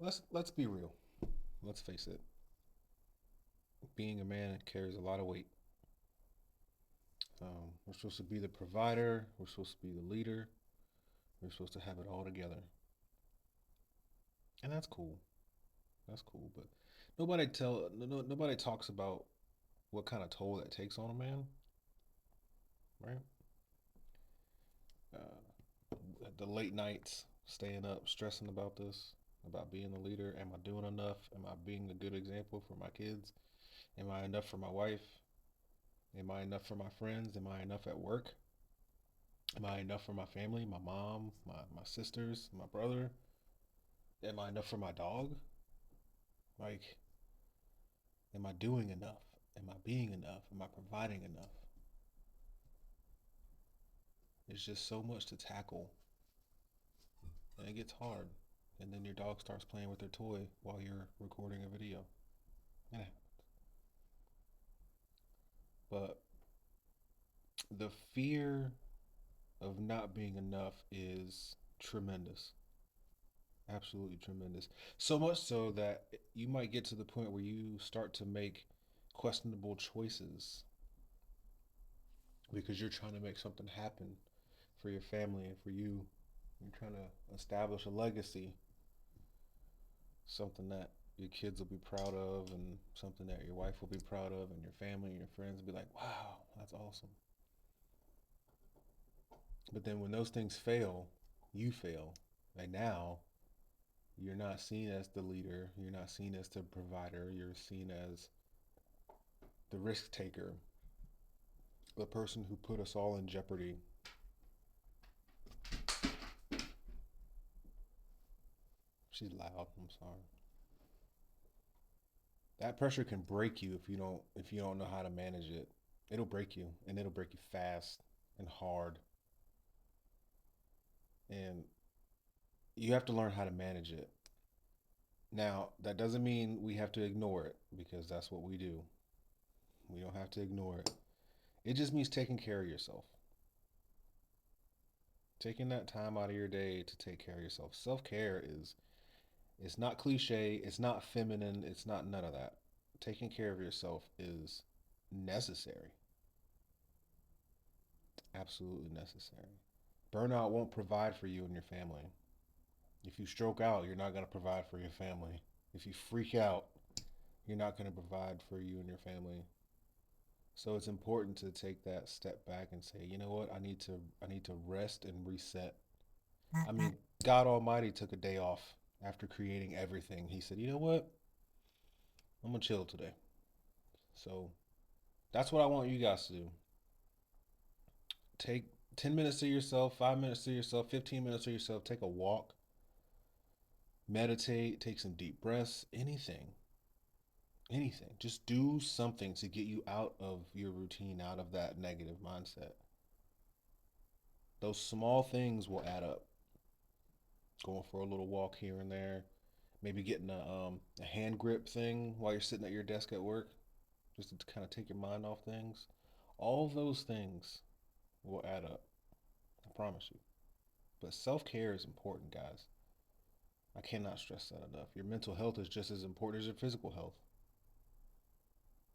Let's be real. Let's face it. Being a man carries a lot of weight. We're supposed to be the provider. We're supposed to be the leader. We're supposed to have it all together, and that's cool. That's cool. But nobody talks about what kind of toll that takes on a man, right? The late nights, staying up, stressing about this, about being the leader. Am I doing enough? Am I being a good example for my kids? Am I enough for my wife? Am I enough for my friends? Am I enough at work? Am I enough for my family, my mom, my sisters, my brother? Am I enough for my dog? Like, am I doing enough? Am I being enough? Am I providing enough? It's just so much to tackle, and it gets hard. And then your dog starts playing with their toy while you're recording a video. Yeah. But the fear of not being enough is tremendous. Absolutely tremendous. So much so that you might get to the point where you start to make questionable choices because you're trying to make something happen for your family and for you. You're trying to establish a legacy, something that your kids will be proud of, and something that your wife will be proud of, and your family and your friends will be like, wow, that's awesome. But then when those things fail, you fail. And now you're not seen as the leader, you're not seen as the provider, you're seen as the risk taker, the person who put us all in jeopardy. She's loud, I'm sorry. That pressure can break you if you don't know how to manage it. It'll break you, and it'll break you fast and hard. And you have to learn how to manage it. Now, that doesn't mean we have to ignore it because that's what we do. We don't have to ignore it. It just means taking care of yourself. Taking that time out of your day to take care of yourself. Self-care is it's not cliche, it's not feminine, it's not none of that. Taking care of yourself is necessary. Absolutely necessary. Burnout won't provide for you and your family. If you stroke out, you're not going to provide for your family. If you freak out, you're not going to provide for you and your family. So it's important to take that step back and say, you know what? I need to rest and reset. I mean, God Almighty took a day off after creating everything. He said, "You know what? I'm going to chill today." So that's what I want you guys to do. Take 10 minutes to yourself, 5 minutes to yourself, 15 minutes to yourself. Take a walk, meditate, take some deep breaths, anything. Anything. Just do something to get you out of your routine, out of that negative mindset. Those small things will add up. Going for a little walk here and there, maybe getting a hand grip thing while you're sitting at your desk at work, just to kind of take your mind off things. All those things will add up. I promise you. But self care is important, guys. I cannot stress that enough. Your mental health is just as important as your physical health,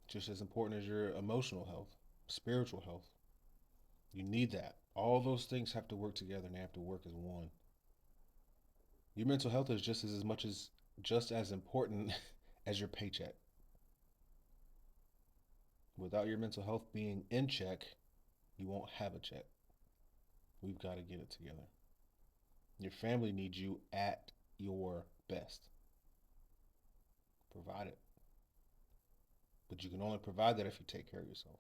just as important as your emotional health, spiritual health. You need that. All those things have to work together and they have to work as one. Your mental health is just as important as your paycheck. Without your mental health being in check, you won't have a check. We've got to get it together. Your family needs you at your best. Provide it. But you can only provide that if you take care of yourself.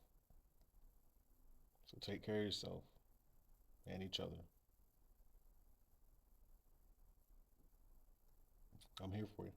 So take care of yourself and each other. I'm here for you.